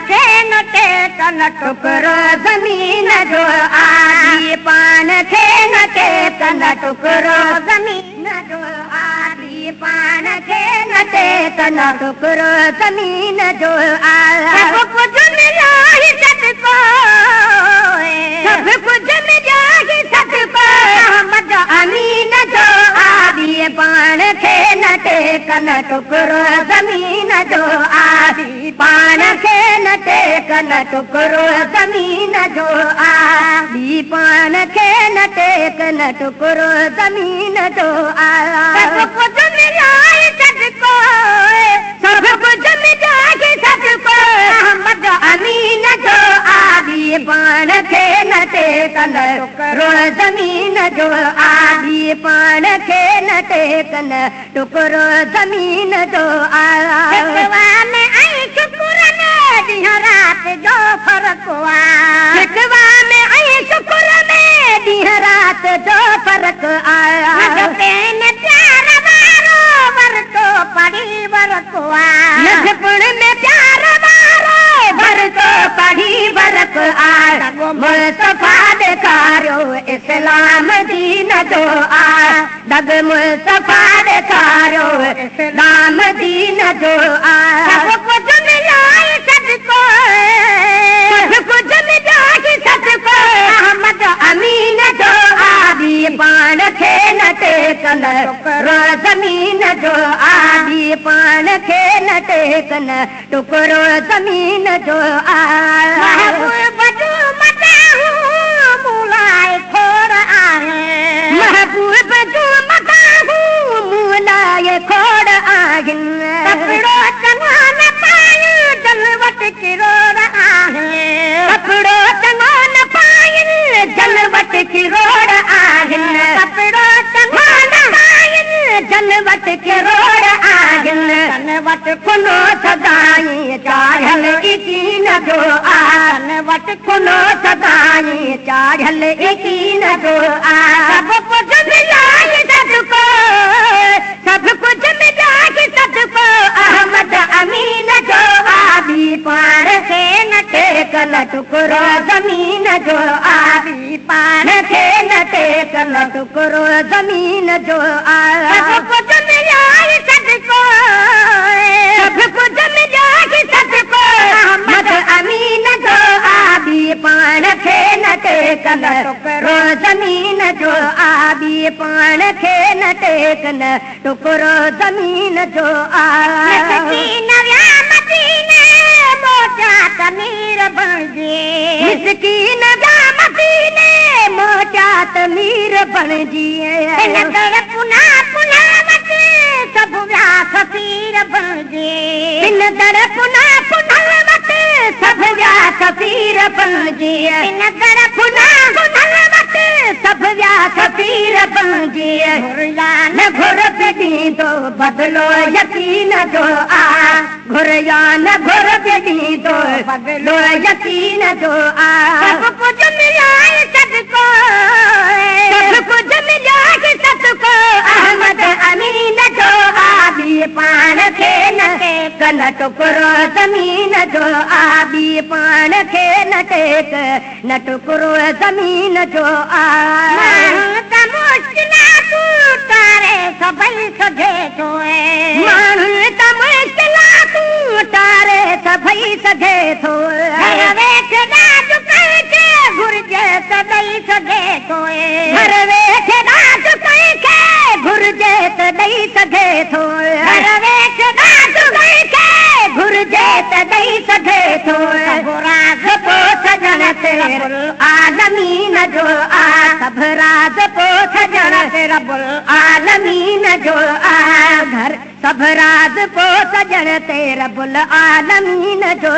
खे न टेकन टुकरो ज़मीन जो आदी पाण खे न टेकन टुकरो ज़मीन जो आदी पाण खे न टेकन टुकरो ज़मीन जो सभु कुझु मिलियो ई सदको सभु कुझु मिलियो ई सदको अहमद अमीन जो आदी पाण खे न टेकन टुकरो ज़मीन जो आदी पाण खे न टेकन टुकरो ज़मीन जो आदी पाण खे न टेकन टुकरो ज़मीन जो सभु कुझु मिलियो ई सदको सभु कुझु मिलियो ई सदको अहमद अमीन जो आदी पाण खे न टेकन टुकरो ज़मीन जो आदी पाण खे न टेकन टुकरो ज़मीन जो में ऐं शुक्र में ॾींहं राति जो फ़र्क़ु आहे हिकवा में ऐं शुक्र में ॾींहं राति जो फ़र्क़ु आहे प्रेम प्यार वारो वरतो पढ़ी वरको आहे नंढपण में प्यार वारो वरतो पढ़ी वरको आहे मुस्तफा ॾेखारियो इस्लाम दीन जो आहे दग मुस्तफा ॾेखारियो इस्लाम दीन जो आहे सभु कुझु मिलियो ई सदको सभु कुझु मिलियो ई सदको अहमद अमीन जो आदी पाण खे न टेकन टुकरो ज़मीन जो आदी पाण खे न टेकन टुकरो ज़मीन जो महबूब जो मदाहूं मूं लाइ खोड़ आहे महबूब जो मदाहूं मूं लाइ खोड़ आहिनि कपिड़ो चङो न पायूं दिल वटि किरोड़ आहे कपिड़ो चङो न पायूं दिल वटि किरोड़ आहिनि कपिड़ो चङो न पायूं दिल वटि किरोड़ आहिनि तन वटि खुनो सदाई चाढ़ियल यकीन जो तन वटि खुनो सदाई चाढ़ियल यकीन जो सभु कुझु मिलियो ई सदको सभु कुझु मिलियो ई सदको अहमद अमीन जो आदी पाण खे न टेकन टुकरो ज़मीन जो आदी पाण खे न टेकन टुकरो ज़मीन जो सभु कुझु मिलियो ई सदको सभु कुझु मिलियो ई सदको अहमद अमीन जो आदी पाण खे न टेकन टुकरो ज़मीन जो आदी पाण खे न टेकन टुकरो ज़मीन जो मोटा तमीर बणिजे मिसकीन जा मदीने मोटा तमीर बणिजे इन दर पुना पुना वटि सभु विया सफ़ीर बणिजे इन दर पुना पुना वटि सभु विया सफ़ीर बणिजे इन दर पुना पुना वटि सभु विया सफ़ीर बणिजे घुरियान घुर पे ॾींदो बदिलो यकीन जो घुरियान घुर पे ॾींदो बदिलो यकीन जो सभु कुझु मिलियो ई सदको सभु कुझु मिलियो ई सदको अहमद अमीन जो आदी पाण खे न टेकन टुकरो ज़मीन जो आदी पाण खे न टेक न टुकरो ज़मीन जो त मुश्किलातूं तारे सभई सघे थो माण्हू त मुश्किलातूं तारे सभई सघे थो वेठ राज कंहिंखे घुरिजे त ॾेई सघे थो घर वेठ राज कंहिंखे घुरिजे त ॾेई सघे थो घर वेठ राज कंहिंखे घुरिजे त ॾेई सघे थो राज पोइ सजण ते आलमीन जो सभु राज पोइ सजण ते रबुल आलमीन जो घर सभु राज पोइ सजण ते रबुल आलमीन जो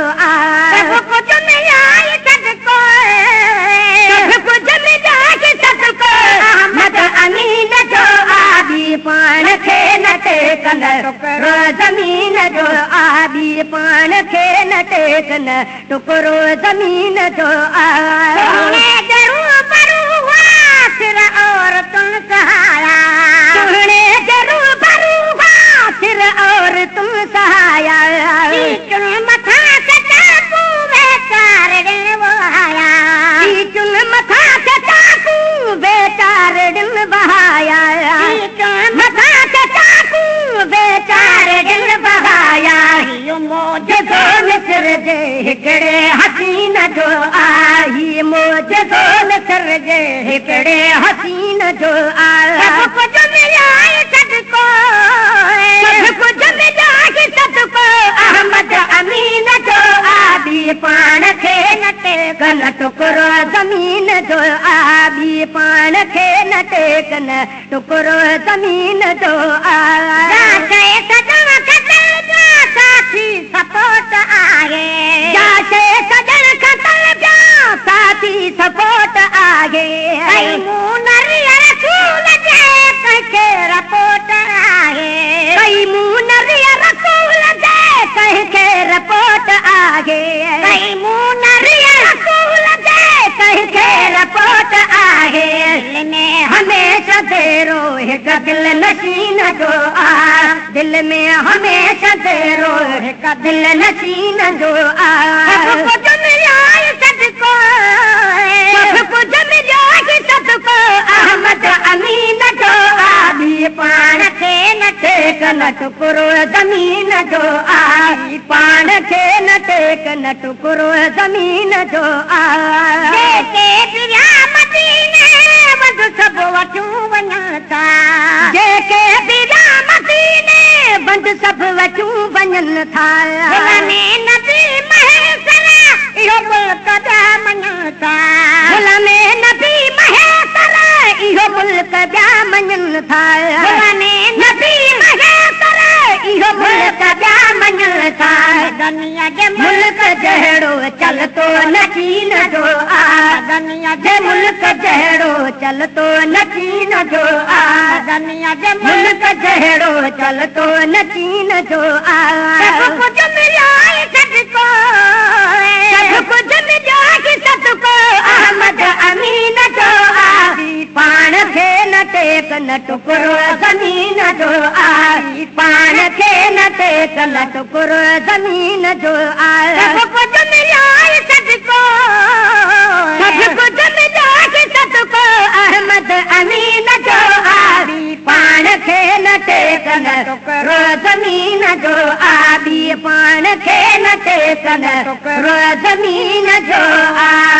सभु कुझु मिलियो ई सदको सभु कुझु मिलियो ई सदको अहमद अमीन जो आदी पाण खे न टेकन टुकरो ज़मीन जो आदी पाण खे न टेकन टुकरो ज़मीन जो और तुम सहाया सुने जरूर बरू सिर और तुम सहाया मथा सटा मिसर जे हिकिड़े हसीन जो आई मोजो मिसर जे हिकिड़े हसीन जो आई सब कुझ मिलाए सदको सब कुझ मिलाए सदको अहमद अमीन जो आबी पाण खे न टेकन टुकरो ज़मीन जो आबी पाण खे न टेकन टुकरो ज़मीन जो आशे सजण खतल जा साथी सपोर्ट आहे जाशे सजण खतल जा साथी सपोर्ट आहे कई मुनरी रसूल जे कंहिंखे रपोर्ट आहे कई मुनरी रसूल जे कंहिंखे रपोर्ट आहे कई मुनरी रसूल जे कंहिंखे रपोर्ट आहे दिल में हमेशा तेरो हिकु दिल नशीन जो आ दिल में हमेशा तेरो हिकु दिल नशीन जो आ सब कुझ मिलाए सदको सब कुझ मिलाए सदको अहमद अमीन जो आबी पाण खे न टेकन टुकरो ज़मीन जो आई पाण खे न टेकन टुकरो ज़मीन जो जेके बिया मदीने वध सभु वठूं वञनि था जेके बिया मदीने वध सभु वठूं वञनि था दिल में नबी महेसर इहो मुल्क ॿिया मञनि था दिल में नबी महेसर इहो मुल्क ॿिया मञनि था दिल में नबी महेसर इहो मुल्क ॿिया मञनि था दुनिया जे मुल्क जहिड़ो चलतो नचीन जो आ दुनिया जे मुल्क जहिड़ो चलतो नचीन जो आ दुनिया जे मुल्क जहिड़ो चलतो नचीन जो आ सब कुझ मिलाए सदको सब कुझ मिलाए सदको अहमद अमीन जो आई पाण खे न टेकन टुकरो ज़मीन जो आई पाण खे न टेकन टुकरो ज़मीन जो आई सब कुझ मिलाए सदको सब कुझ मिलाए सदको अहमद अमीन जो आई पाण खे न टेकन टुकरो ज़मीन जो आई पाण खे न टेकन टुकरो ज़मीन जो आई